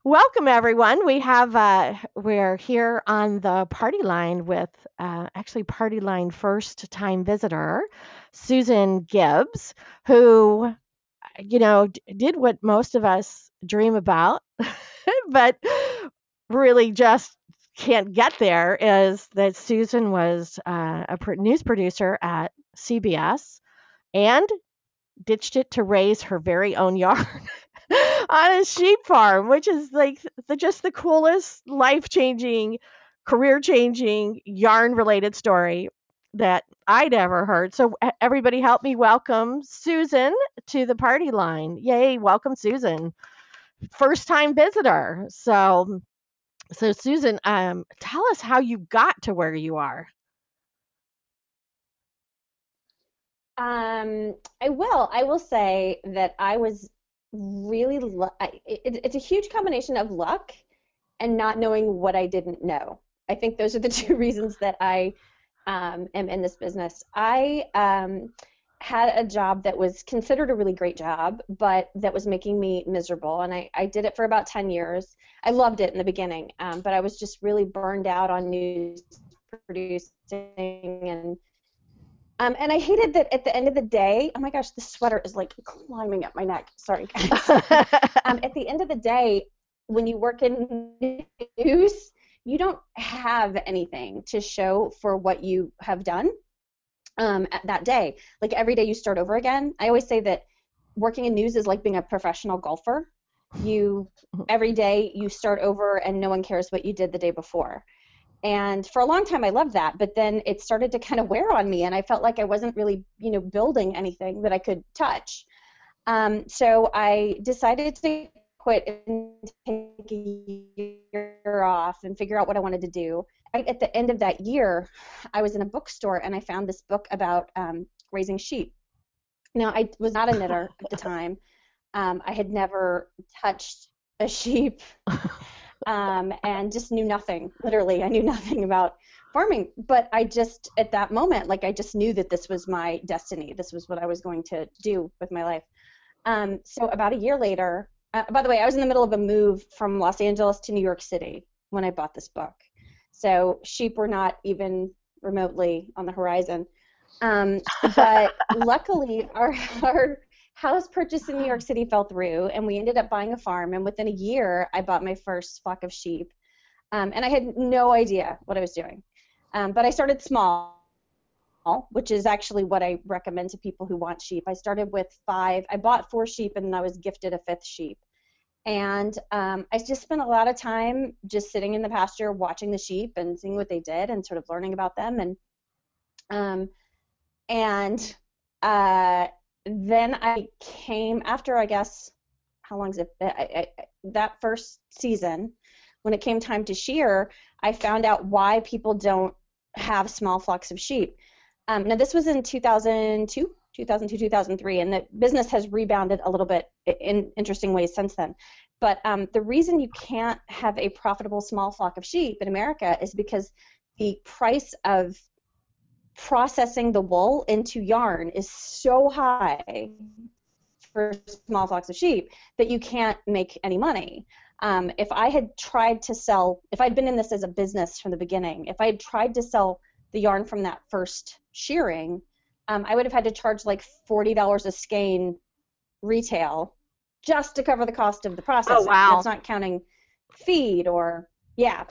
Welcome, everyone. We're here on the party line with actually party line first time visitor, Susan Gibbs, who, did what most of us dream about, but really just can't get there is that Susan was news producer at CBS and ditched it to raise her very own yarn on a sheep farm, which is like just the coolest, life changing, career changing, yarn related story that I'd ever heard. So, everybody, help me welcome Susan to the party line. Yay, welcome, Susan. First time visitor. So Susan, tell us how you got to where you are. I will. I will say that I was really, it's a huge combination of luck and not knowing what I didn't know. I think those are the two reasons that I am in this business. I had a job that was considered a really great job, but that was making me miserable. And I did it for about 10 years. I loved it in the beginning, but I was just really burned out on news producing and I hated that at the end of the day, oh my gosh, this sweater is like climbing up my neck. Sorry, guys. At the end of the day, when you work in news, you don't have anything to show for what you have done at that day. Like every day you start over again. I always say that working in news is like being a professional golfer. Every day you start over and no one cares what you did the day before. And for a long time, I loved that, but then it started to kind of wear on me, and I felt like I wasn't really, building anything that I could touch. So I decided to quit and take a year off and figure out what I wanted to do. At the end of that year, I was in a bookstore, and I found this book about raising sheep. Now, I was not a knitter at the time. I had never touched a sheep. And just knew nothing. Literally, I knew nothing about farming. But I just, at that moment, I just knew that this was my destiny. This was what I was going to do with my life. So about a year later, by the way, I was in the middle of a move from Los Angeles to New York City when I bought this book. So sheep were not even remotely on the horizon. But luckily, our house purchase in New York City fell through, and we ended up buying a farm, and within a year I bought my first flock of sheep, and I had no idea what I was doing, but I started small, which is actually what I recommend to people who want sheep. I started with 5. I bought 4 sheep, and then I was gifted a 5th sheep, and I just spent a lot of time just sitting in the pasture watching the sheep and seeing what they did and sort of learning about them, and then I came after, I guess, how long is it? That first season, when it came time to shear, I found out why people don't have small flocks of sheep. Now, this was in 2002, 2003, and the business has rebounded a little bit in interesting ways since then. But the reason you can't have a profitable small flock of sheep in America is because the price of processing the wool into yarn is so high for small flocks of sheep that you can't make any money. If I had tried to sell, if I'd been in this as a business from the beginning, if I had tried to sell the yarn from that first shearing, I would have had to charge like $40 a skein retail just to cover the cost of the processing. Oh, wow. That's not counting feed or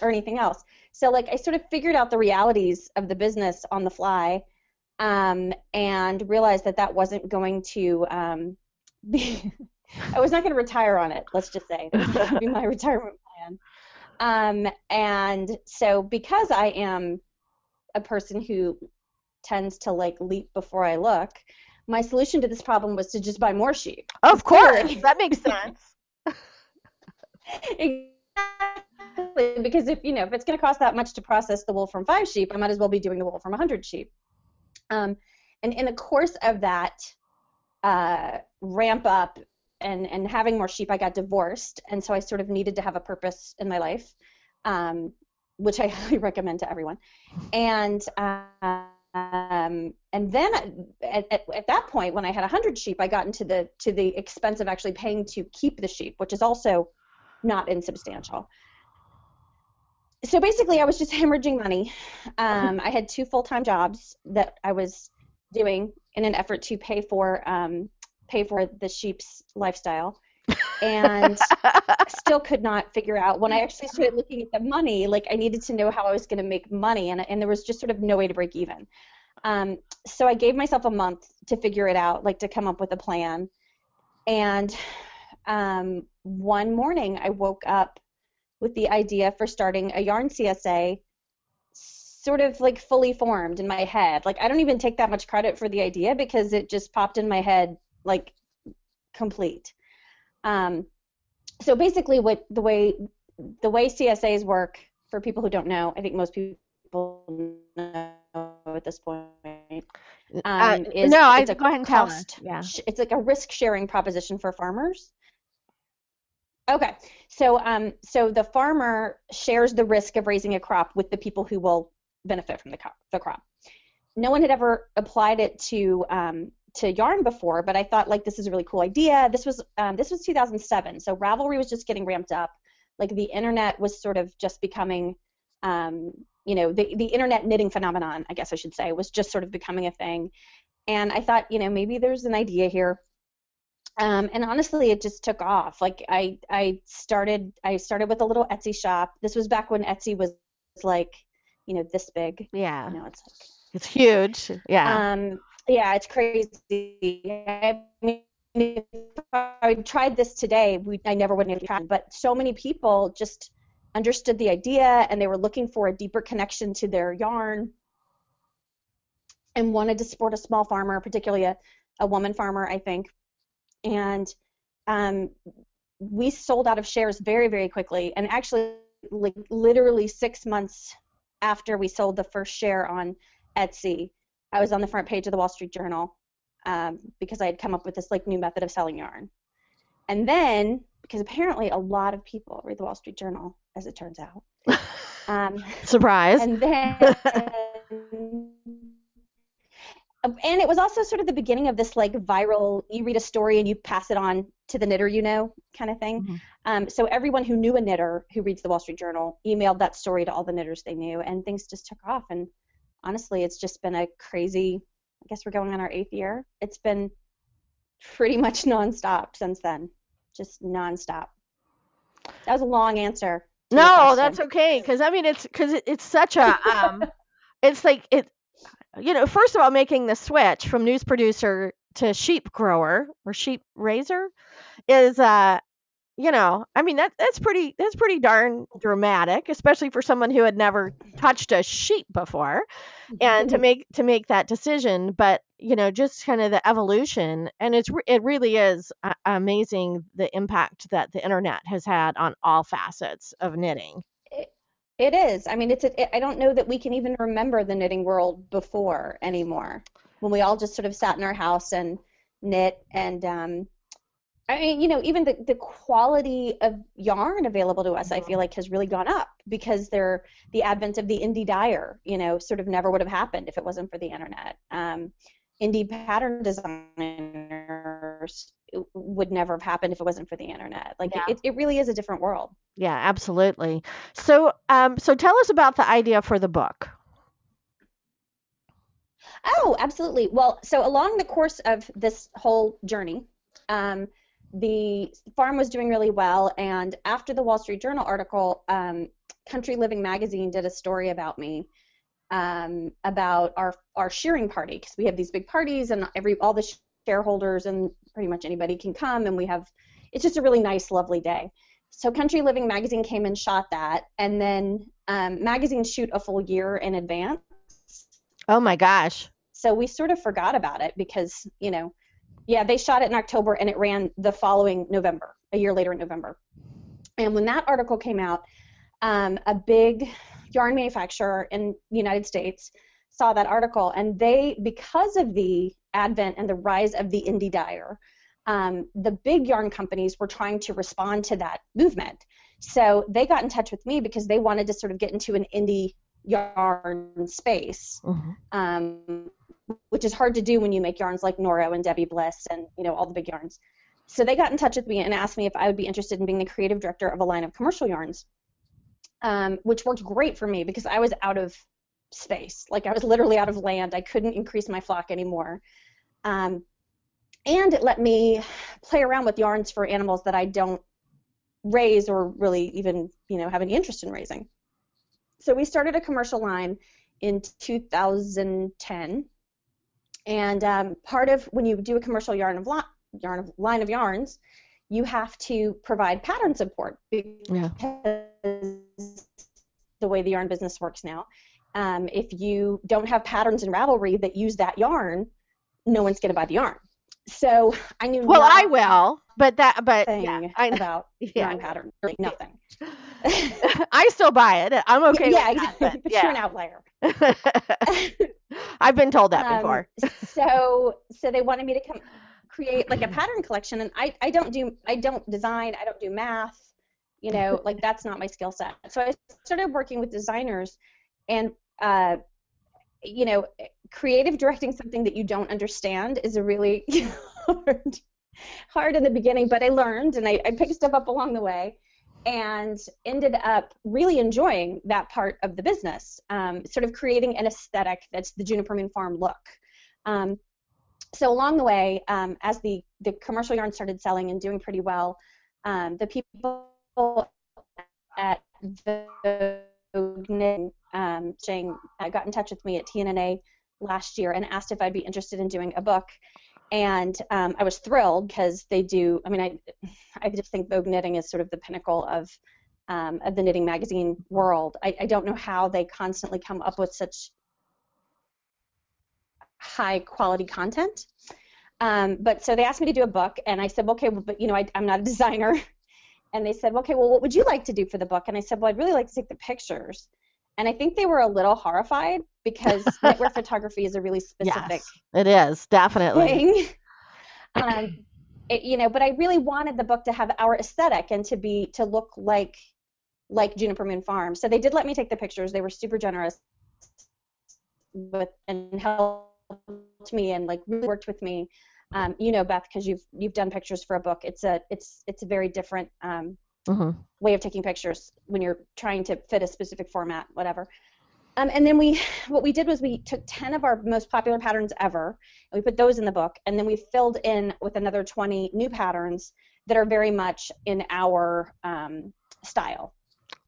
anything else. So I sort of figured out the realities of the business on the fly, and realized that wasn't going to be. I was not going to retire on it. Let's just say that was not going to be my retirement plan. And so because I am a person who tends to leap before I look, my solution to this problem was to just buy more sheep. Of course, that makes sense. Because if it's going to cost that much to process the wool from 5 sheep, I might as well be doing the wool from 100 sheep. And in the course of that ramp up and having more sheep, I got divorced, and so I sort of needed to have a purpose in my life, which I highly recommend to everyone. And then at that point, when I had 100 sheep, I got into the expense of actually paying to keep the sheep, which is also not insubstantial. So basically, I was just hemorrhaging money. I had 2 full-time jobs that I was doing in an effort to pay for the sheep's lifestyle, and still could not figure out. When I actually started looking at the money, like I needed to know how I was going to make money, and there was just sort of no way to break even. So I gave myself a month to figure it out, like to come up with a plan. And one morning, I woke up with the idea for starting a yarn CSA, sort of like fully formed in my head. Like I don't even take that much credit for the idea because it just popped in my head like complete. So basically, what the way CSAs work, for people who don't know, I think most people know at this point, is No, it's a go ahead and tell us. cost. Yeah. It's like a risk sharing proposition for farmers. Okay, so the farmer shares the risk of raising a crop with the people who will benefit from the crop. No one had ever applied it to yarn before, but I thought like this is a really cool idea. This was 2007, so Ravelry was just getting ramped up. Like the internet was sort of just becoming, the internet knitting phenomenon, I guess I should say, was just sort of becoming a thing. And I thought, maybe there's an idea here. And honestly, it just took off. Like I started with a little Etsy shop. This was back when Etsy was like, this big. Yeah. It's like it's huge. Yeah. Yeah, it's crazy. I mean, if I tried this today, I never would have tried. But so many people just understood the idea, and they were looking for a deeper connection to their yarn, and wanted to support a small farmer, particularly a woman farmer, I think. And we sold out of shares very, very quickly. And actually, like literally 6 months after we sold the first share on Etsy, I was on the front page of the Wall Street Journal because I had come up with this like new method of selling yarn. And then, because apparently a lot of people read the Wall Street Journal, as it turns out. Surprise. And then, and it was also sort of the beginning of this like viral, you read a story and you pass it on to the knitter kind of thing. Mm-hmm. So everyone who knew a knitter who reads the Wall Street Journal emailed that story to all the knitters they knew, and things just took off. And honestly, it's just been a crazy, I guess we're going on our 8th year. It's been pretty much nonstop since then, just nonstop. That was a long answer. No, that's okay, because I mean it's such a it's like it. First of all, making the switch from news producer to sheep grower or sheep raiser is I mean that's pretty darn dramatic, especially for someone who had never touched a sheep before, and to make that decision. But just kind of the evolution, and it really is amazing the impact that the internet has had on all facets of knitting. It is. I mean, I don't know that we can even remember the knitting world before anymore, when we all just sort of sat in our house and knit. And I mean, even the quality of yarn available to us, I feel like, has really gone up because the advent of the indie dyer, sort of never would have happened if it wasn't for the internet. Indie pattern designers would never have happened if it wasn't for the internet. Like it really is a different world. Yeah, absolutely. So tell us about the idea for the book. Oh, absolutely. Well, so along the course of this whole journey, the farm was doing really well, and after the Wall Street Journal article, Country Living magazine did a story about me, about our shearing party, because we have these big parties and all the shareholders and pretty much anybody can come, and it's just a really nice, lovely day. So Country Living magazine came and shot that, and then magazines shoot a full year in advance. Oh my gosh. So we sort of forgot about it because, they shot it in October and it ran the following November, a year later in November. And when that article came out, a big yarn manufacturer in the United States saw that article, and because of the advent and the rise of the indie dyer, the big yarn companies were trying to respond to that movement. So they got in touch with me because they wanted to sort of get into an indie yarn space, which is hard to do when you make yarns like Noro and Debbie Bliss and all the big yarns. So they got in touch with me and asked me if I would be interested in being the creative director of a line of commercial yarns, which worked great for me because I was out of space. Like I was literally out of land. I couldn't increase my flock anymore. And it let me play around with yarns for animals that I don't raise or really even, have any interest in raising. So we started a commercial line in 2010. And part of when you do a commercial line of yarns, you have to provide pattern support because the way the yarn business works now, if you don't have patterns in Ravelry that use that yarn, no one's going to buy the yarn. So I knew I will, but I about yarn pattern, really nothing. I still buy it. I'm okay. Yeah, exactly. But you're an outlier. I've been told that before. So they wanted me to come create like a pattern collection, and I don't design, I don't do math, like that's not my skill set. So I started working with designers, and creative directing something that you don't understand is a really hard in the beginning, but I learned and I picked stuff up along the way and ended up really enjoying that part of the business, sort of creating an aesthetic that's the Juniper Moon Farm look. So along the way, as the commercial yarn started selling and doing pretty well, the people at Vogue got in touch with me at TNNA last year and asked if I'd be interested in doing a book. And I was thrilled because they do. I mean, I just think Vogue Knitting is sort of the pinnacle of the knitting magazine world. I don't know how they constantly come up with such high quality content. But so they asked me to do a book, and I said, okay, well, but I'm not a designer. And they said, okay, well, what would you like to do for the book? And I said, well, I'd really like to take the pictures. And I think they were a little horrified because knitwear photography is a really specific yes, it is, definitely. thing. But I really wanted the book to have our aesthetic and to look like Juniper Moon Farm. So they did let me take the pictures. They were super generous and helped me and like really worked with me. Beth, because you've done pictures for a book. It's a very different way of taking pictures when you're trying to fit a specific format, whatever. And then what we did was we took 10 of our most popular patterns ever, and we put those in the book, and then we filled in with another 20 new patterns that are very much in our style.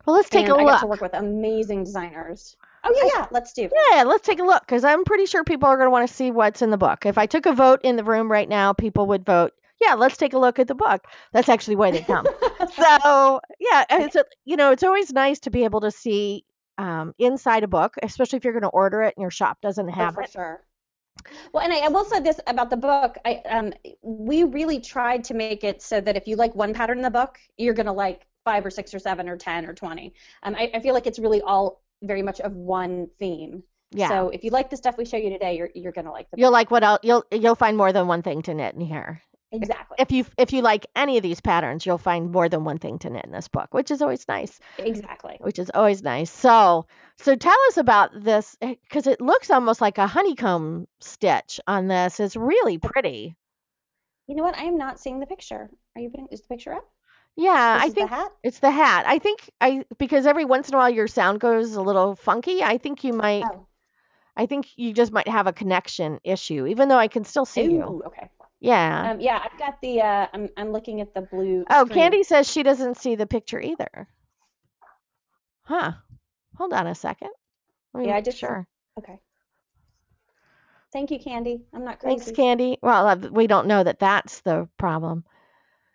Well, let's take a look. I got to work with amazing designers. Oh, yeah, let's do. Yeah, let's take a look, because I'm pretty sure people are going to want to see what's in the book. If I took a vote in the room right now, people would vote, yeah, let's take a look at the book. That's actually why they come. So, yeah, it's always nice to be able to see inside a book, especially if you're going to order it and your shop doesn't have it. For sure. Well, and I will say this about the book. We really tried to make it so that if you like one pattern in the book, you're going to like 5 or 6 or 7 or 10 or 20. I feel like it's really all very much of one theme. Yeah. So if you like the stuff we show you today, you're going to like the book. You'll like what else? You'll find more than one thing to knit in here. Exactly. If you like any of these patterns, you'll find more than one thing to knit in this book, which is always nice. Exactly. Which is always nice. So tell us about this, because it looks almost like a honeycomb stitch on this. It's really pretty. You know what? I am not seeing the picture. Is the picture up? Yeah, I think the hat? It's the hat. I think because every once in a while your sound goes a little funky. I think you might. Oh. I think you just might have a connection issue, even though I can still see you. Okay. Yeah. Yeah, I've got the. I'm looking at the blue. Oh, screen. Candy says she doesn't see the picture either. Huh. Hold on a second. I just. Sure. Okay. Thank you, Candy. I'm not crazy. Thanks, Candy. Well, we don't know that that's the problem.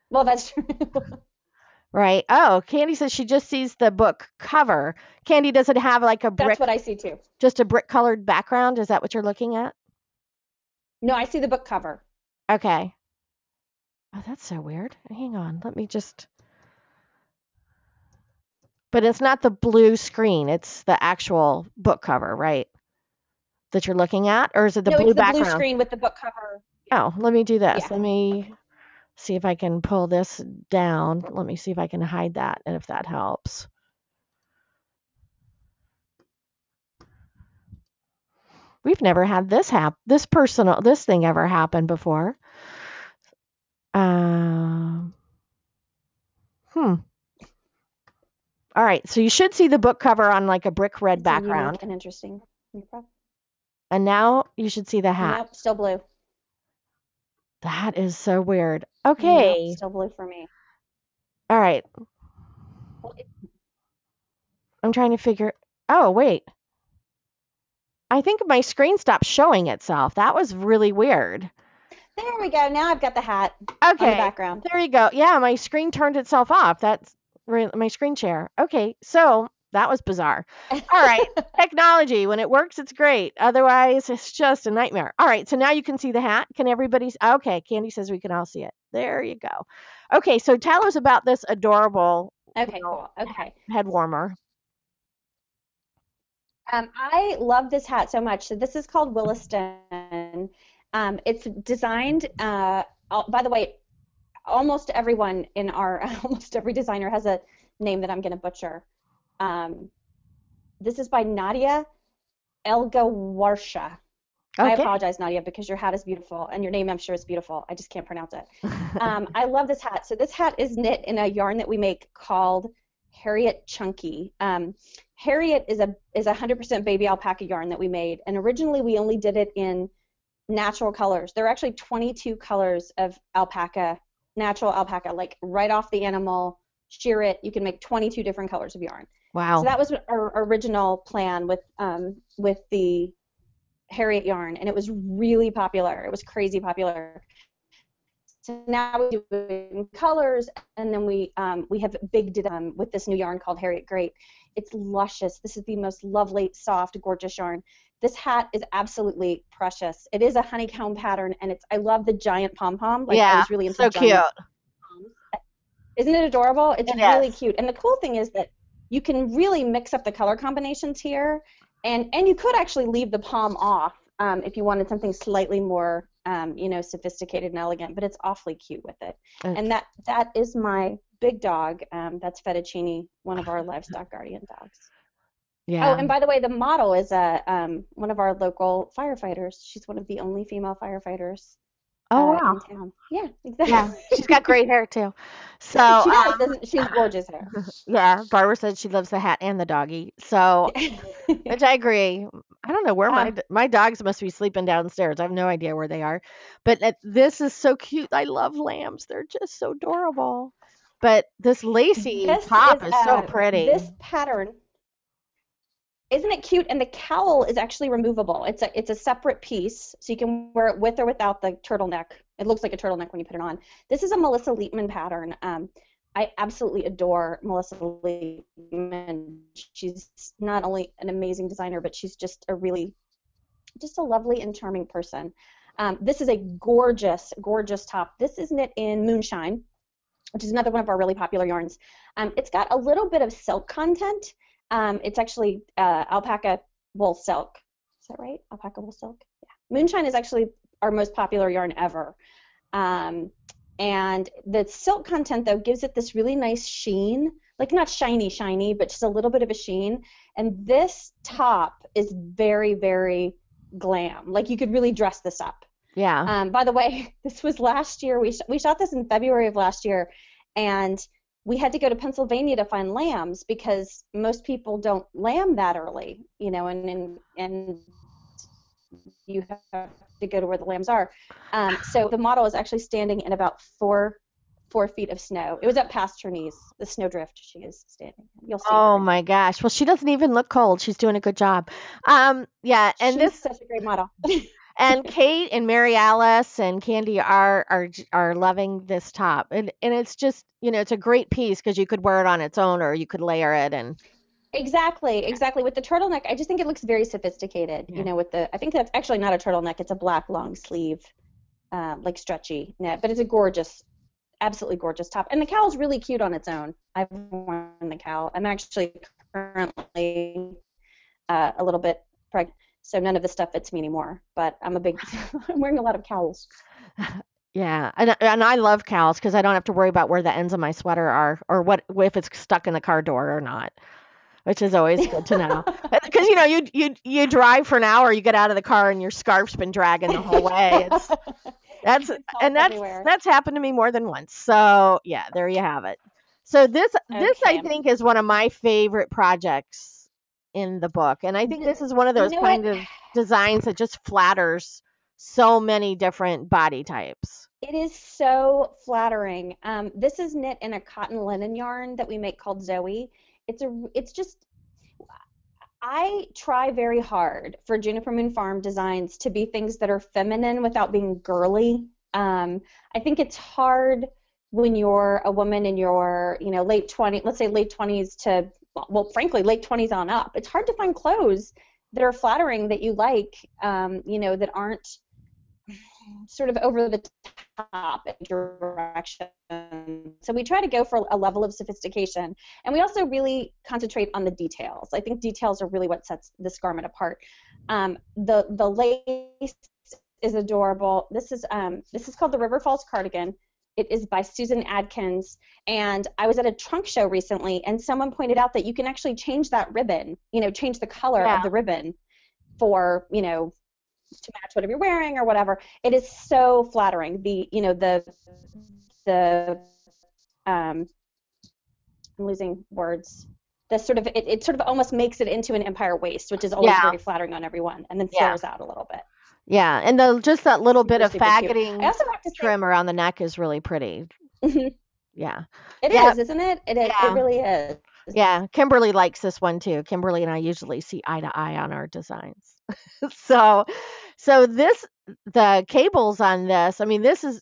Well, that's true. Right. Oh, Candy says she just sees the book cover. Candy, does it have like a brick? That's what I see too. Just a brick colored background? Is that what you're looking at? No, I see the book cover. Okay. Oh, that's so weird. Hang on. Let me just. But it's not the blue screen. It's the actual book cover, right? That you're looking at? Or is it the blue background? No, it's the blue screen with the book cover. Oh, let me do this. Yeah. Let me see if I can pull this down. Let me see if I can hide that and if that helps. We've never had this thing ever happen before. Um, hmm. All right. So you should see the book cover on like a brick red It's a unique background. and interesting. And now you should see the hat. Nope, still blue. That is so weird. Nope, Okay. still blue for me. All right. Well, I'm trying to figure. Oh, wait. I think my screen stopped showing itself. That was really weird. there we go. Now I've got the hat on the Okay. background. There you go. Yeah, my screen turned itself off. That's my screen share. Okay. So that was bizarre. All right. Technology, when it works, it's great. Otherwise, it's just a nightmare. All right. So now you can see the hat. Can everybody? Okay. Candy says we can all see it. There you go. Okay. So tell us about this adorable Okay, little cool. Okay. head warmer. I love this hat so much. So this is called Williston. It's designed, by the way, almost everyone in our, almost every designer has a name that I'm going to butcher. Um, this is by Nadia Elgawarsha. I Okay. apologize, Nadia, because your hat is beautiful, and your name, I'm sure, is beautiful. I just can't pronounce it. I love this hat. So this hat is knit in a yarn that we make called Harriet Chunky. Harriet is a 100% baby alpaca yarn that we made, and originally we only did it in natural colors. There are actually 22 colors of alpaca, natural alpaca, like right off the animal, shear it. You can make 22 different colors of yarn. So Wow. that was our original plan with the Harriet yarn, and it was really popular. It was crazy popular. So now we do it in colors, and then we have big with this new yarn called Harriet Great. It's luscious. This is the most lovely, soft, gorgeous yarn. This hat is absolutely precious. It is a honeycomb pattern, and I love the giant pom pom. Like I Yeah. was really into So cute. giant poms. Isn't it adorable? It's It really is. cute. And the cool thing is that you can really mix up the color combinations here, and you could actually leave the palm off if you wanted something slightly more, sophisticated and elegant. But it's awfully cute with it. Uh, And that is my big dog. That's Fettuccine, one of our livestock guardian dogs. Oh, Yeah. and by the way, the model is one of our local firefighters. She's one of the only female firefighters Oh wow. in town. Yeah, Yeah. exactly. She's got great hair too. So She does, doesn't she? She's gorgeous hair. yeah, Barbara said she loves the hat and the doggy. So which I agree. I don't know where uh, my dogs must be sleeping downstairs. I have no idea where they are. But this is so cute. I love lambs. They're just so adorable. But this lacy this top is is so pretty. this pattern. Isn't it cute? And the cowl is actually removable. It's a separate piece, so you can wear it with or without the turtleneck. It looks like a turtleneck when you put it on. This is a Melissa Leitman pattern. I absolutely adore Melissa Leitman. She's not only an amazing designer, but she's just just a lovely and charming person. This is a gorgeous, gorgeous top. This is knit in Moonshine, which is another one of our really popular yarns. It's got a little bit of silk content. It's actually alpaca wool silk. Is that right? Alpaca wool silk? Yeah. Moonshine is actually our most popular yarn ever. And the silk content, though, gives it this really nice sheen. Like not shiny, shiny, but just a little bit of a sheen. And this top is very, very glam. Like you could really dress this up. Yeah. By the way, this was last year. We shot this in February of last year, and we had to go to Pennsylvania to find lambs because most people don't lamb that early, and you have to go to where the lambs are. So the model is actually standing in about four feet of snow. It was up past her knees, the snowdrift she is standing. You'll see Oh her. my gosh. Well, she doesn't even look cold. She's doing a good job. Yeah, and She's such a great model. and Kate and Mary Alice and Candy are loving this top. And it's just, it's a great piece because you could wear it on its own or you could layer it and Exactly. With the turtleneck, I just think it looks very sophisticated. yeah. I think that's actually not a turtleneck. It's a black long sleeve, like stretchy knit. But it's a gorgeous, absolutely gorgeous top. And the cowl's really cute on its own. I've worn the cowl. I'm actually currently a little bit pregnant, so none of this stuff fits me anymore. But I'm I'm wearing a lot of cowls. Yeah. And I love cowls because I don't have to worry about where the ends of my sweater are or what if it's stuck in the car door or not. Which is always good to know. Because you drive for an hour, you get out of the car and your scarf's been dragging the whole way. That's It falls and everywhere. that's happened to me more than once. So yeah, there you have it. So this I Okay. think is one of my favorite projects in the book. And I think Th- this is one of You those know what? kind of designs that just flatters so many different body types. It is so flattering. This is knit in a cotton linen yarn that we make called Zoe. It's just I try very hard for Juniper Moon Farm designs to be things that are feminine without being girly. I think it's hard when you're a woman in your, late 20s, let's say late 20s to, well, frankly, late 20s on up. It's hard to find clothes that are flattering that you like, that aren't sort of over the top direction. So we try to go for a level of sophistication, and we also really concentrate on the details. I think details are really what sets this garment apart. The lace is adorable. This is called the River Falls cardigan. It is by Susan Adkins, and I was at a trunk show recently, and someone pointed out that you can actually change that ribbon, change the color Yeah. of the ribbon for, to match whatever you're wearing or whatever. It is so flattering. The I'm losing words. The sort of it sort of almost makes it into an empire waist, which is always Yeah. very flattering on everyone, and then Yeah. flares out a little bit. Yeah. And the just that little bit Super, of super cute. I faggoting also have to trim around the neck is really pretty. say, Yeah. it Yeah. is, isn't it? It is. It Yeah. really is. Yeah. Kimberly likes this one too. Kimberly and I usually see eye to eye on our designs. So this the cables on this, I mean, this is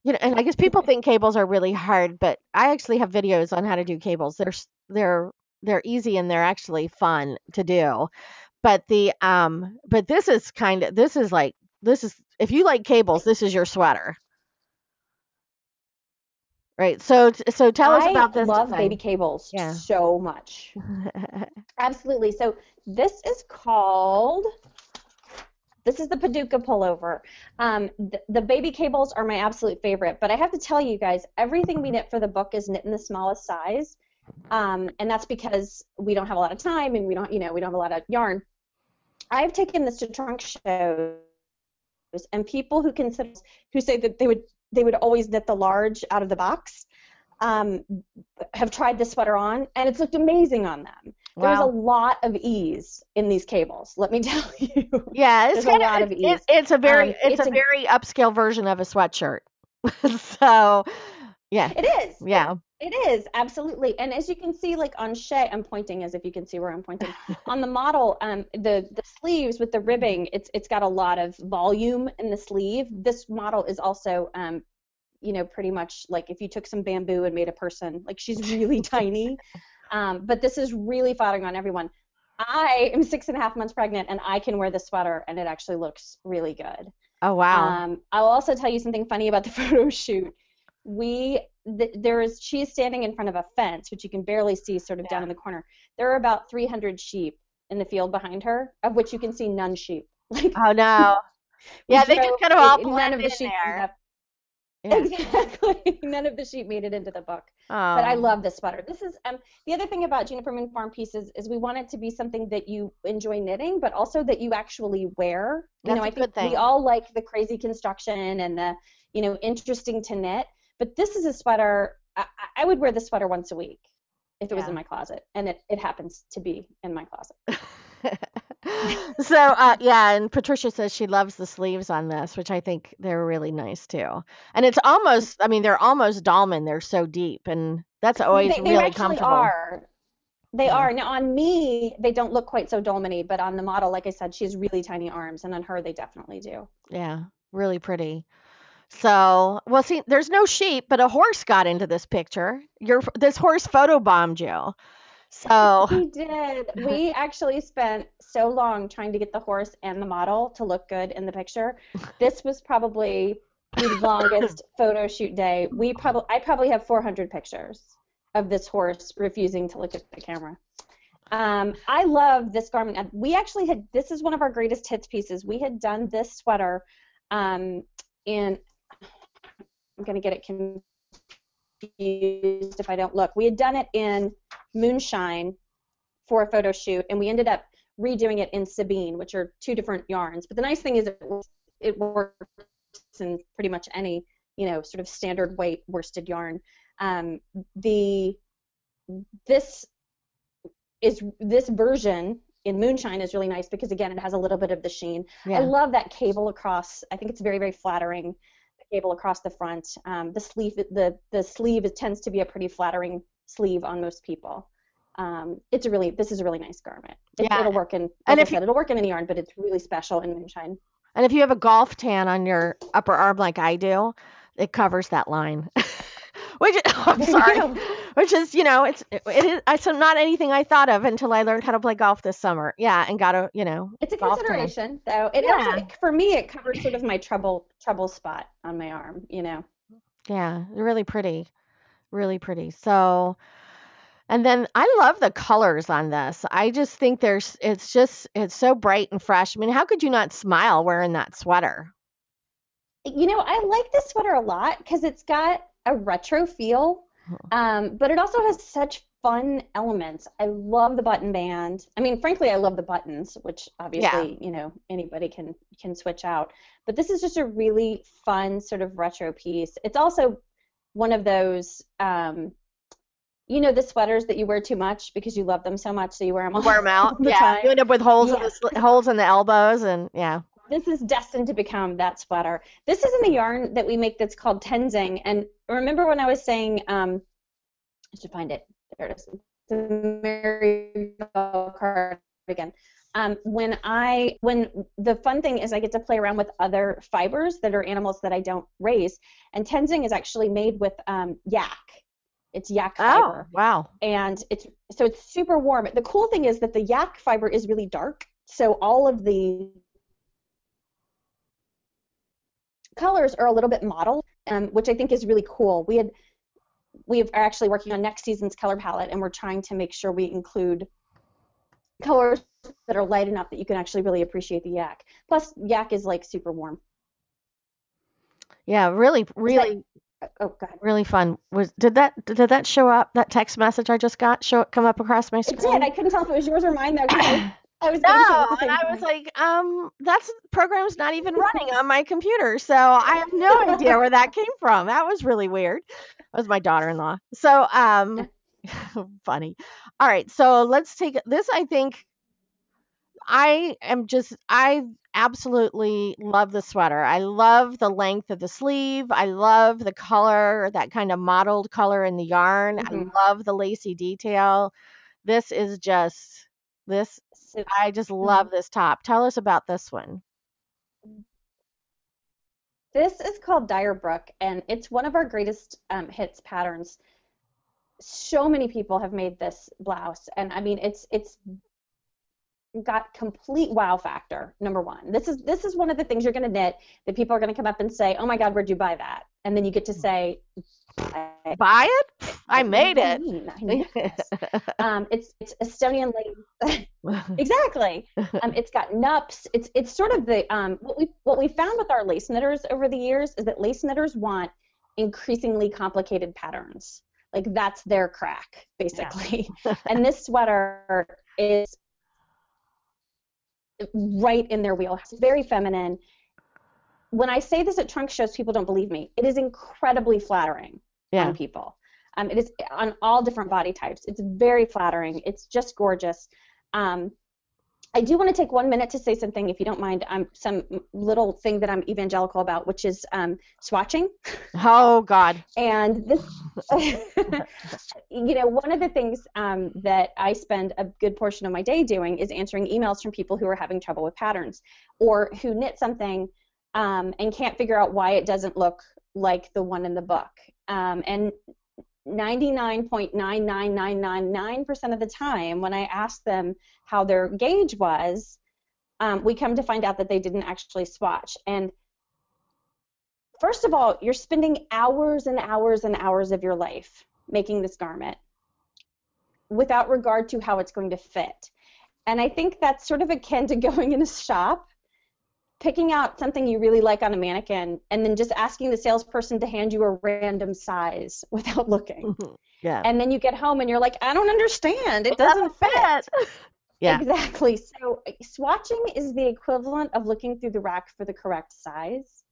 and I guess people think cables are really hard, but I actually have videos on how to do cables. They're easy and they're actually fun to do. But this is if you like cables, this is your sweater. Right. So tell us I about this love baby design. cables Yeah. so much. Absolutely. So this is the Paducah pullover. The baby cables are my absolute favorite, but I have to tell you guys, everything we knit for the book is knit in the smallest size, and that's because we don't have a lot of time and we don't have a lot of yarn. I've taken this to trunk shows, and people who say that they would always knit the large out of the box, um, have tried this sweater on, and it's looked amazing on them. There's a Wow. lot of ease in these cables, let me tell you. Yeah, it's There's a kind of lot of ease. it's a It's a very upscale version of a sweatshirt. So, yeah. It is. Yeah. It is absolutely. And as you can see, like on Shay, I'm pointing as if you can see where I'm pointing. On the model, the sleeves with the ribbing, it's got a lot of volume in the sleeve. This model is also, pretty much like if you took some bamboo and made a person, like she's really tiny. But this is really flattering on everyone. I am 6.5 months pregnant, and I can wear this sweater, and it actually looks really good. Oh, wow. I'll also tell you something funny about the photo shoot. She's standing in front of a fence, which you can barely see sort of down in the corner. There are about 300 sheep in the field behind her, of which you can see none sheep. Like Oh, no. we Yeah, they just drove, kind of all none blend of the in sheep ended there. up. Yeah. Exactly. None of the sheep made it into the book. But I Oh, love this sweater. This is the other thing about Juniper Moon Farm pieces is we want it to be something that you enjoy knitting, but also that you actually wear. that's a I think good we thing. all like the crazy construction and the, interesting to knit. But this is a sweater. I would wear this sweater once a week if it was Yeah. in my closet, and it happens to be in my closet. So, yeah, and Patricia says she loves the sleeves on this, which I think they're really nice too. And it's almost, I mean, they're almost dolman. They're so deep, and that's always They really actually comfortable. are. They Yeah. are. Now on me, they don't look quite so dolmany, but on the model, like I said, she has really tiny arms, and on her, they definitely do. Yeah, really pretty. So, well, see, there's no sheep, but a horse got into this picture. This horse photobombed you. So, He did. We actually spent so long trying to get the horse and the model to look good in the picture. This was probably the longest photo shoot day. I probably have 400 pictures of this horse refusing to look at the camera. I love this garment. This is one of our greatest hits pieces. We had done this sweater in, I'm going to get it confused if I don't look. We had done it in Moonshine for a photo shoot, and we ended up redoing it in Sabine, which are two different yarns. But the nice thing is it worked in pretty much any, sort of standard weight worsted yarn. The this this version in Moonshine is really nice because again it has a little bit of the sheen. I Yeah. love that cable across. I think it's very, very flattering. The cable across the front. The sleeve it tends to be a pretty flattering sleeve on most people. This is a really nice garment. Yeah. It'll work in, And like I if you said, it'll work in any yarn, but it's really special in Moonshine. and if you have a golf tan on your upper arm like I do, it covers that line. Which I'm There you sorry. go. Which is, it's not anything I thought of until I learned how to play golf this summer. Yeah, and got a, It's a golf tan. consideration, though. It also, Yeah. for me, it covers sort of my trouble spot on my arm. Yeah, really pretty. Really pretty. So, and then I love the colors on this. I just think it's so bright and fresh. I mean, how could you not smile wearing that sweater? I like this sweater a lot because it's got a retro feel, but it also has such fun elements. I love the button band. I mean, frankly, I love the buttons, which Yeah. obviously, anybody can switch out. But this is just a really fun sort of retro piece. It's also one of those, the sweaters that you wear too much because you love them so much, so you wear them all Wear them out. the Yeah. time. You end up with holes in Yes. holes in the elbows and yeah. This is destined to become that sweater. This is in a yarn that we make that's called Tenzing. And remember when I was saying, I should find it. There it is. The Maribel cardigan. When the fun thing is I get to play around with other fibers that are animals that I don't raise. And Tenzing is actually made with yak. It's yak fiber. Oh, wow. And it's super warm. The cool thing is that the yak fiber is really dark. So all of the colors are a little bit mottled, which I think is really cool. We are actually working on next season's color palette, and we're trying to make sure we include colors that are light enough that you can actually really appreciate the yak. Plus, yak is like super warm. Yeah, really, really, Oh, go ahead. really fun. Did that show up? That text message I just got come up across my It screen? did. I couldn't tell if it was yours or mine though. 'Cause I was No, going to at the and same I was time. like, that's program's not even running on my computer, so I have no idea where that came from. That was really weird. That was my daughter-in-law. So, funny. All right, so let's take this. I think I absolutely love the sweater. I love the length of the sleeve. I love the color, that kind of mottled color in the yarn. Mhm. I love the lacy detail. This is just this. So, I just love this top. Tell us about this one. this is called Dire Brook, and it's one of our greatest hits patterns. So many people have made this blouse, and I mean, it's got complete wow factor. Number one, this is one of the things you're going to knit that people are going to come up and say, "Oh my God, where'd you buy that?" And then you get to say, Buy it? I made it. I knit this. It's Estonian lace. Exactly. It's got nups. It's sort of the what we found with our lace knitters over the years is that lace knitters want increasingly complicated patterns. Like that's their crack, basically. And this sweater is right in their wheelhouse. Very feminine. When I say this at trunk shows, people don't believe me. It is incredibly flattering Yeah. on people. It is on all different body types. It's very flattering. It's just gorgeous. I do want to take 1 minute to say something, if you don't mind, some little thing that I'm evangelical about, which is swatching. Oh God. And this, one of the things that I spend a good portion of my day doing is answering emails from people who are having trouble with patterns or who knit something and can't figure out why it doesn't look like the one in the book. And 99.99999% of the time when I ask them how their gauge was, we come to find out that they didn't actually swatch. And first of all, you're spending hours and hours and hours of your life making this garment without regard to how it's going to fit. And I think that's sort of akin to going in a shop, picking out something you really like on a mannequin, and then just asking the salesperson to hand you a random size without looking. Yeah. And then you get home and you're like, I don't understand. It doesn't fit. Yeah. Exactly. So swatching is the equivalent of looking through the rack for the correct size.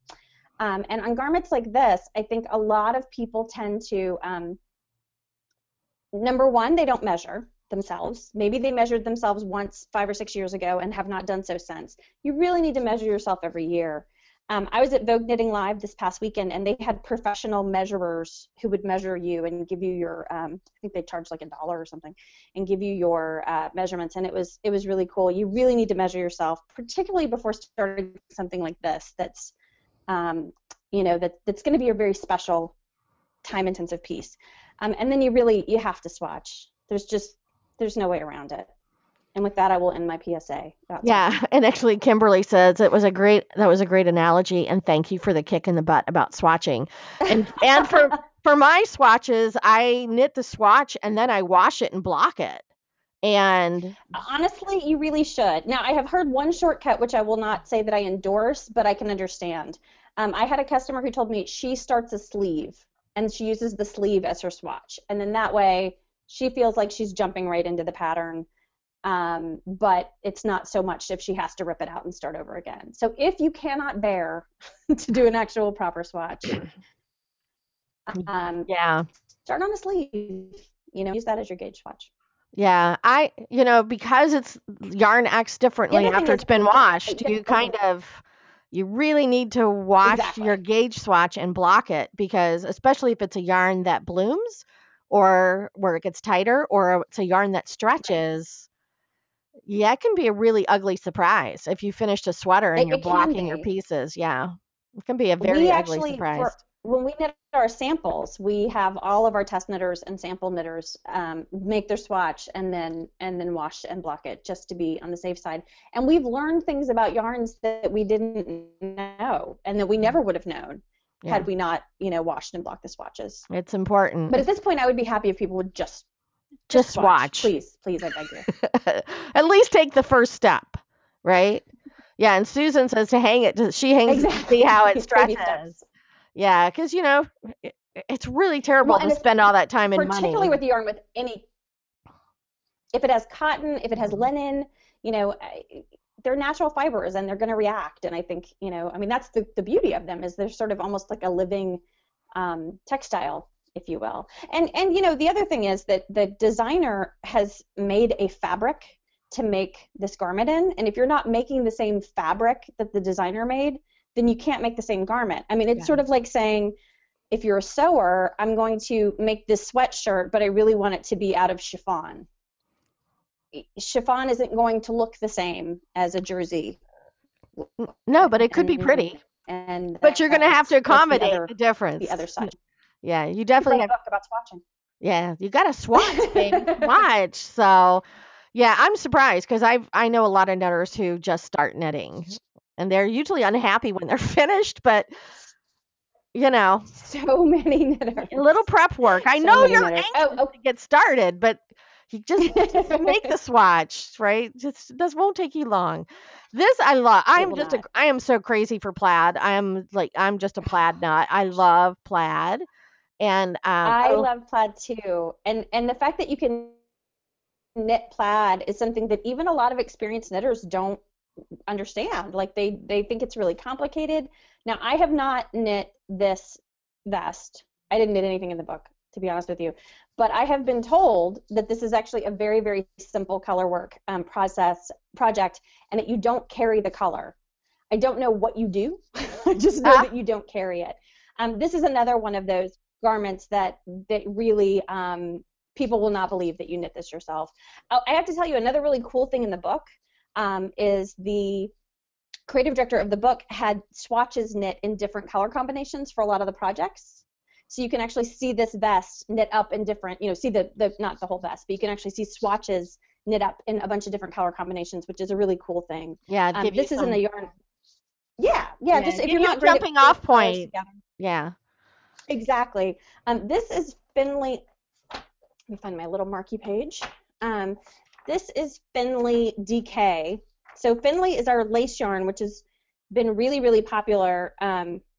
And on garments like this, I think a lot of people tend to, number one, they don't measure themselves. Maybe they measured themselves once 5 or 6 years ago and have not done so since. You really need to measure yourself every year. I was at Vogue Knitting Live this past weekend, and they had professional measurers who would measure you and give you your, I think they charged like $1 or something, and give you your measurements, and it was really cool. You really need to measure yourself, particularly before starting something like this. That's, that's going to be a very special, time-intensive piece, and then you have to swatch. There's no way around it. And with that, I will end my PSA. Yeah, and actually, Kimberly says that was a great analogy, and thank you for the kick in the butt about swatching. And for my swatches, I knit the swatch and then I wash it and block it. And honestly, you really should. Now, I have heard one shortcut, which I will not say that I endorse, but I can understand. I had a customer who told me she starts a sleeve and she uses the sleeve as her swatch, and then that way she feels like she's jumping right into the pattern. But it's not so much if she has to rip it out and start over again. So if you cannot bear to do an actual proper swatch, start on a sleeve. Use that as your gauge swatch. Yeah, because it's yarn acts differently after it's been washed. You really need to wash your gauge swatch and block it, because especially if it's a yarn that blooms or where it gets tighter, or it's a yarn that stretches. Yeah, it can be a really ugly surprise if you finished a sweater and you're blocking your pieces. Yeah, it can be a very ugly surprise. When we knit our samples, we have all of our test knitters and sample knitters make their swatch and then wash and block it, just to be on the safe side. And we've learned things about yarns that we didn't know and that we never would have known had we not, washed and blocked the swatches. It's important. But at this point, I would be happy if people would just swatch. Please, I beg you. At least take the first step, right? Yeah, and Susan says to hang it. She hangs to see how it stretches. Yeah, because, it's really terrible to spend all that time and money. Particularly with yarn, with if it has cotton, if it has linen, they're natural fibers and they're going to react. And I think, that's the beauty of them, is they're sort of almost like a living textile, if you will. And the other thing is that the designer has made a fabric to make this garment in, and if you're not making the same fabric that the designer made, then you can't make the same garment. I mean, it's sort of like saying, if you're a sewer, I'm going to make this sweatshirt, but I really want it to be out of chiffon. Chiffon isn't going to look the same as a jersey. No, but it could be pretty. But you're going to have to accommodate the difference. The other side. Yeah, you definitely have. About swatching. Yeah, you got to swatch, baby. Swatch. So, yeah, I'm surprised, because I know a lot of knitters who just start knitting, and they're usually unhappy when they're finished, but so many knitters. A little prep work. I know you're anxious to get started, but you just make the swatch, right? This won't take you long. This I love. I am so crazy for plaid. I'm just a plaid nut. I love plaid. And I love plaid too. And the fact that you can knit plaid is something that even a lot of experienced knitters don't understand. Like they think it's really complicated. Now, I have not knit this vest. I didn't knit anything in the book, to be honest with you. But I have been told that this is actually a very, very simple color work project, and that you don't carry the color. I don't know what you do. I just know that you don't carry it. This is another one of those garments that really people will not believe that you knit this yourself. I have to tell you, another really cool thing in the book is the creative director of the book had swatches knit in different color combinations for a lot of the projects. So you can actually see this vest knit up in different, see the not the whole vest, but you can actually see swatches knit up in a bunch of different color combinations, which is a really cool thing. Yeah, this is in the yarn. Yeah. Just if you're not jumping off point. Yeah. Exactly. This is Finley. Let me find my little marquee page. This is Finley DK. So Finley is our lace yarn, which has been really, really popular.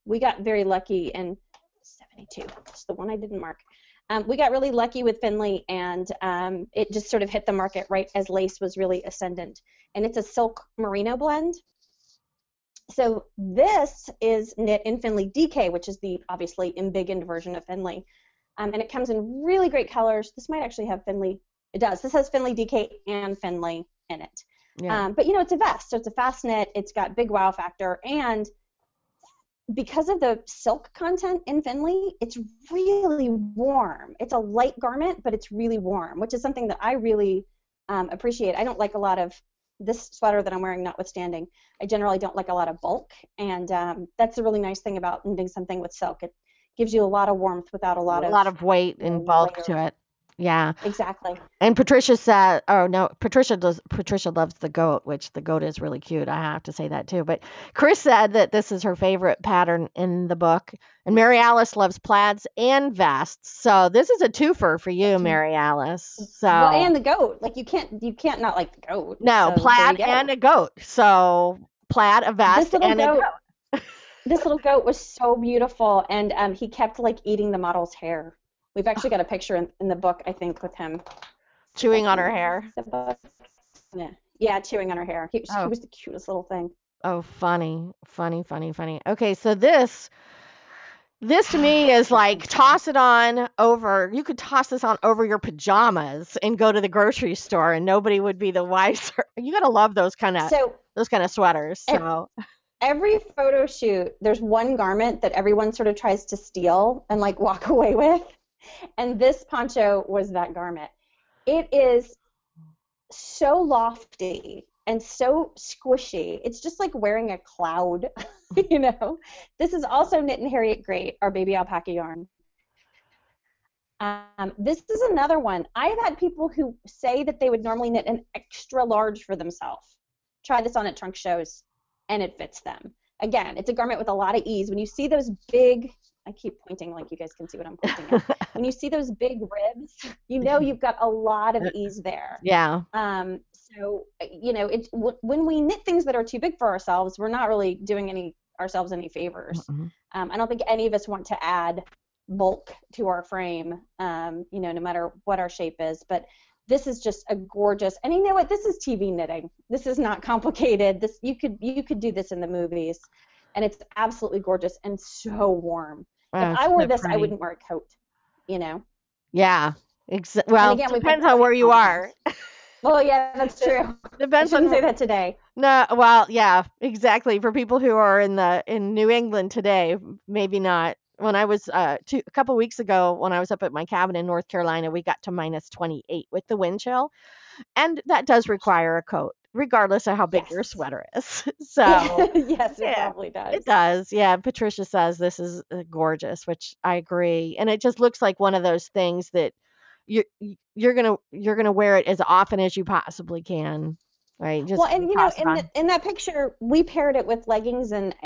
We got very lucky in 72. That's the one I didn't mark. We got really lucky with Finley, and it just sort of hit the market right as lace was really ascendant. And it's a silk merino blend. So this is knit in Finley DK, which is the obviously embiggened version of Finley. And it comes in really great colors. This might actually have Finley. It does. This has Finley DK and Finley in it. Yeah. But it's a vest, so it's a fast knit. It's got big wow factor, and because of the silk content in Finley, it's really warm. It's a light garment, but it's really warm, which is something that I really appreciate. I don't like a lot of this sweater that I'm wearing, notwithstanding. I generally don't like a lot of bulk, and that's a really nice thing about knitting something with silk. It gives you a lot of warmth without a lot of weight and bulk layer. to it. Yeah. Exactly. And Patricia said, oh no, Patricia loves the goat, which the goat is really cute. I have to say that too. But Chris said that this is her favorite pattern in the book. And Mary Alice loves plaids and vests. So this is a twofer for you, Mary Alice. So well, and the goat. Like you can't not like the goat. No, so plaid and a goat. So plaid, a vest, and a goat. This little goat was so beautiful, and he kept like eating the model's hair. We've actually got a picture in the book, I think, with him chewing on her hair. Yeah, chewing on her hair. He was the cutest little thing. Oh, funny. Okay, so this to me is like toss it on over. You could toss this on over your pajamas and go to the grocery store, and nobody would be the wiser. You gotta love those kind of sweaters. So every photo shoot, there's one garment that everyone sort of tries to steal and like walk away with. And this poncho was that garment. It is so lofty and so squishy. It's just like wearing a cloud, This is also knit in Harriet Great, our baby alpaca yarn. This is another one. I've had people who say that they would normally knit an extra large for themselves. Try this on at trunk shows, and it fits them. Again, it's a garment with a lot of ease. When you see those big, I keep pointing like you guys can see what I'm pointing at. When you see those big ribs, you've got a lot of ease there. Yeah. So it's when we knit things that are too big for ourselves, we're not really doing ourselves any favors. Mm-hmm. I don't think any of us want to add bulk to our frame, no matter what our shape is. But this is just a gorgeous, and you know what? This is TV knitting. This is not complicated. This you could do this in the movies, and it's absolutely gorgeous and so warm. If I wore this, I wouldn't wear a coat. Yeah. Well, again, depends on where you are. Well, yeah, that's true. Depends I shouldn't say that today. No, well, yeah, exactly. For people who are in New England today, maybe not. When I was a couple weeks ago, when I was up at my cabin in North Carolina, we got to minus 28 with the wind chill, and that does require a coat, regardless of how big your sweater is. So yes, it probably does. It does. Yeah. Patricia says this is gorgeous, which I agree, and it just looks like one of those things that you're gonna wear it as often as you possibly can, right? Just in that picture, we paired it with leggings and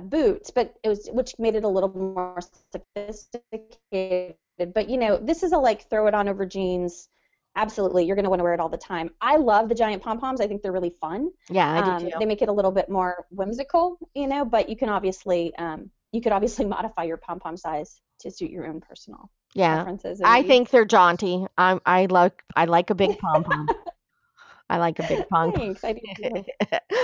boots, but which made it a little more sophisticated. But this is a throw it on over jeans. Absolutely, you're going to want to wear it all the time. I love the giant pom-poms. I think they're really fun. Yeah, I do too. They make it a little bit more whimsical, but you can obviously modify your pom-pom size to suit your own personal preferences. I think they're jaunty. I like a big pom-pom. I like a big pom-pom. Thanks, I do too.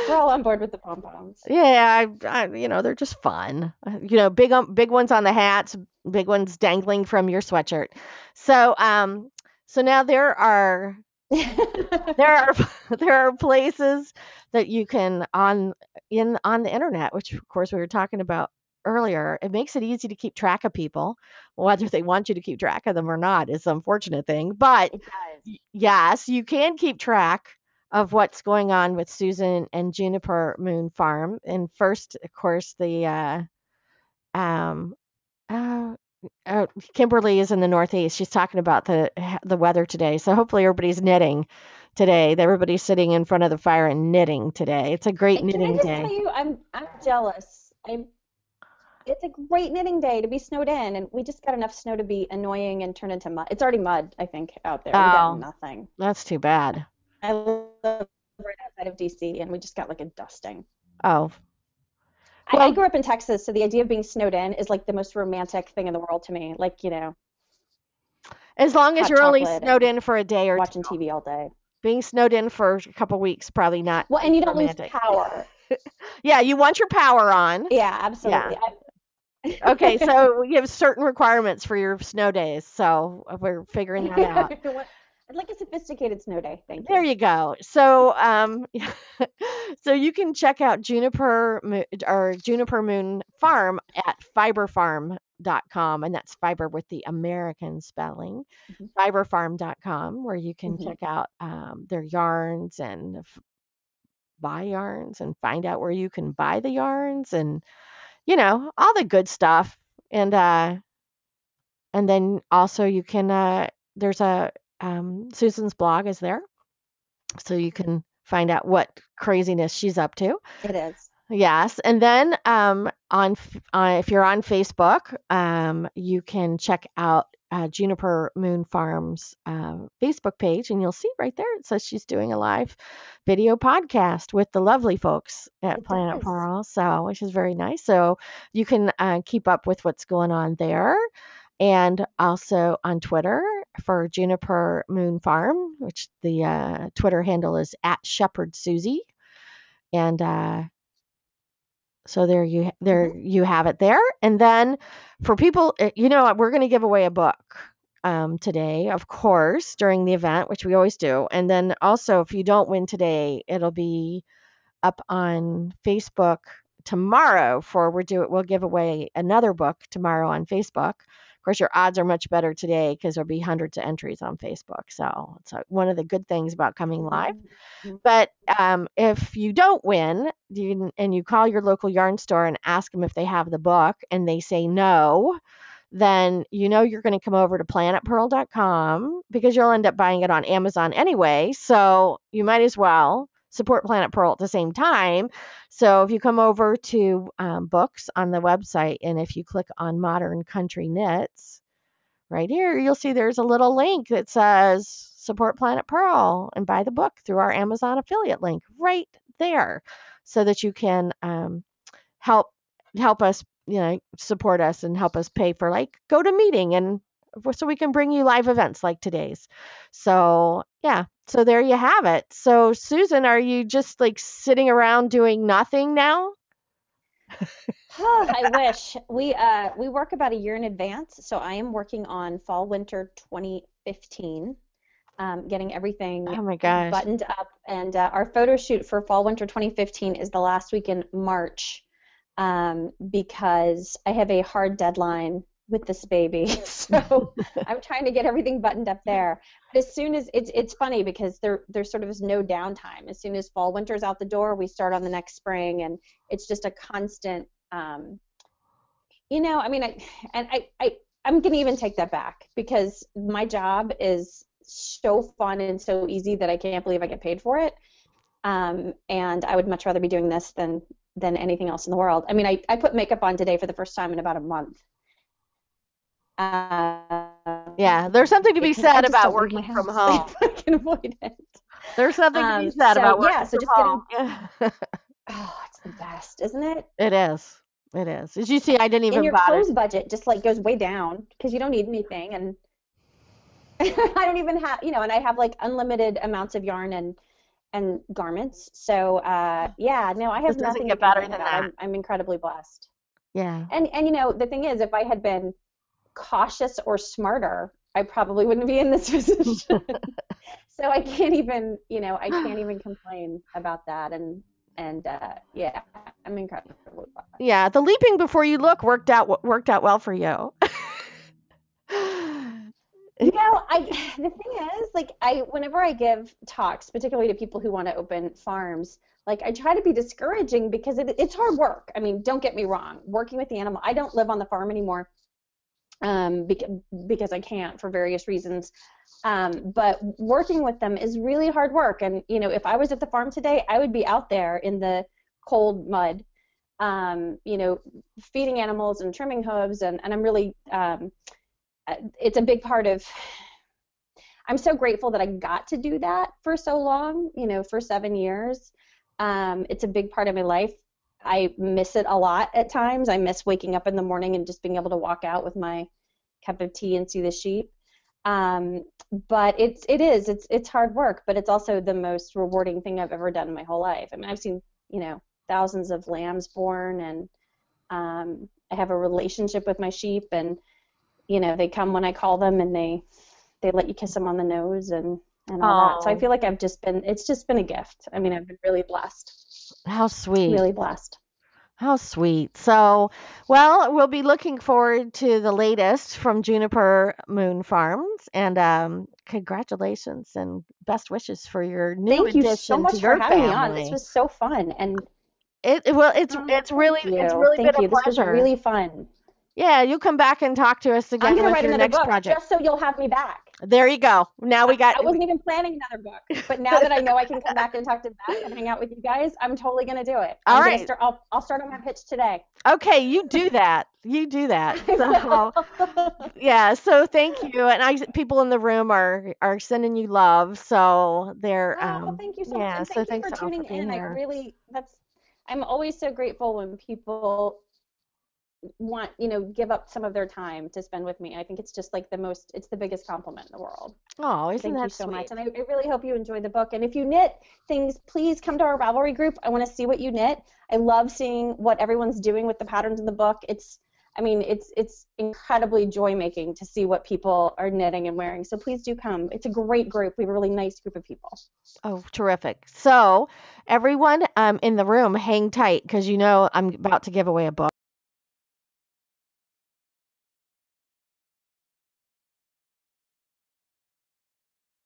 We're all on board with the pom-poms. Yeah, they're just fun. Big ones on the hats, big ones dangling from your sweatshirt. So now there are places that you can on the internet, which of course we were talking about earlier. It makes it easy to keep track of people, whether they want you to keep track of them or not is the unfortunate thing. But yes, you can keep track of what's going on with Susan and Juniper Moon Farm. And first, of course, the Kimberly is in the Northeast. She's talking about the weather today. So hopefully everybody's knitting today. Everybody's sitting in front of the fire and knitting today. It's a great knitting day. Can I just tell you, I'm jealous. It's a great knitting day to be snowed in, and we just got enough snow to be annoying and turn into mud. It's already mud, I think, out there. We got nothing. That's too bad. I live right outside of DC, and we just got a dusting. Oh. Well, I grew up in Texas, so the idea of being snowed in is the most romantic thing in the world to me. As long as you're only snowed in for a day or watching TV all day. Being snowed in for a couple weeks, probably not. Well, and you don't romantic. lose power. Yeah, you want your power on. Yeah, Yeah. absolutely. Okay, so you have certain requirements for your snow days, so we're figuring that out. I'd like a sophisticated snow day. Thank There you. you go. So, so you can check out Juniper Moon Farm at fiberfarm.com, and that's fiber with the American spelling, Mhm. fiberfarm.com, where you can Mhm. check out their yarns and buy yarns and find out where you can buy the yarns and all the good stuff. And then also you can there's a Susan's blog is there, so you can find out what craziness she's up to. It is. Yes, and then if you're on Facebook, you can check out Juniper Moon Farms Facebook page, and you'll see right there it says she's doing a live video podcast with the lovely folks at It Planet does. Pearl, so which is very nice. So you can keep up with what's going on there, and also on Twitter for Juniper Moon Farm, which the Twitter handle is at Shepherd Susie, and so there Mhm. you have it there. And then for people, we're going to give away a book today, of course, during the event, which we always do. And then also, if you don't win today, it'll be up on Facebook tomorrow we'll give away another book tomorrow on Facebook. Of course, your odds are much better today because there'll be hundreds of entries on Facebook. So it's one of the good things about coming live. Mhm. But if you don't win and you call your local yarn store and ask them if they have the book and they say no, then you're going to come over to planetpurl.com because you'll end up buying it on Amazon anyway. So you might as well support Planet Pearl at the same time. So if you come over to books on the website and if you click on Modern Country Knits, right here, you'll see there's a little link that says support Planet Pearl and buy the book through our Amazon affiliate link right there so that you can help help us, support us and help us pay for like go to meeting and so we can bring you live events like today's. So, yeah. So there you have it. So, Susan, are you just like sitting around doing nothing now? I wish we work about a year in advance, so I am working on fall winter 2015, getting everything Oh my gosh. buttoned up, and our photo shoot for fall winter 2015 is the last week in March, because I have a hard deadline with this baby, so I'm trying to get everything buttoned up there. But as soon as it's funny because there sort of is no downtime. As soon as fall winter's out the door, we start on the next spring, and it's just a constant. I mean, I'm gonna even take that back because my job is so fun and so easy that I can't believe I get paid for it. And I would much rather be doing this than anything else in the world. I mean, I put makeup on today for the first time in about a month. Yeah, there's something to be Because I said just about don't leave my working from house home. if I can avoid it. There's something to be said So about yeah, working so from just home. getting, Yeah. oh, it's the best, isn't it? It is. It is. As you see, I didn't And even your bother. clothes budget just like goes way down because you don't need anything, and I don't even have, and I have like unlimited amounts of yarn and garments. So yeah, no, I have This doesn't nothing to get better complain than about. that. I'm incredibly blessed. Yeah. And the thing is, if I had been cautious or smarter, I probably wouldn't be in this position. So I can't even complain about that. And yeah, I'm incredibly blessed. Yeah, the leaping before you look worked out well for you. I the thing is, like whenever I give talks, particularly to people who want to open farms, like I try to be discouraging because it's hard work. I mean, don't get me wrong, working with the animal. I don't live on the farm anymore, because I can't for various reasons. But working with them is really hard work. And if I was at the farm today, I would be out there in the cold mud, feeding animals and trimming hooves, and I'm really it's a big part of. I'm so grateful that I got to do that for so long, for 7 years. It's a big part of my life. I miss it a lot at times. I miss waking up in the morning and just being able to walk out with my cup of tea and see the sheep. But it's hard work, but it's also the most rewarding thing I've ever done in my whole life. I mean, I've seen, thousands of lambs born, and I have a relationship with my sheep, and they come when I call them, and they let you kiss them on the nose and all that. So I Oh, feel like it's just been a gift. I mean, I've been really blessed, how sweet. really blessed. How sweet. So, well, we'll be looking forward to the latest from Juniper Moon Farms. And congratulations and best wishes for your new Thank you so addition to much for your having me on. This family. was so fun, and Well, oh, it's really been thank a you. This was pleasure. really fun. Yeah, you'll come back and talk to us I'm again gonna with write your another next book project. just so you'll have me back. There you go. Now we got. I wasn't even planning another book, but now that I know I can come back and talk to Beth and hang out with you guys, I'm totally gonna do it. All I'm gonna right. start. I'll start on my pitch today. Okay, you do that. You do that. I So, will. yeah, so thank you. And people in the room are sending you love. So they're Oh, thank you so much, yeah, and so thank you thanks for all for tuning being in. here. I'm always so grateful when people want, give up some of their time to spend with me. I think it's just like it's the biggest compliment in the world. Oh, So isn't thank you that so much. sweet? And I really hope you enjoy the book. And if you knit things, please come to our Ravelry group. I want to see what you knit. I love seeing what everyone's doing with the patterns in the book. It's incredibly joy making to see what people are knitting and wearing. So please do come. It's a great group. We have a really nice group of people. Oh, terrific. So, everyone in the room, hang tight because I'm about to give away a book.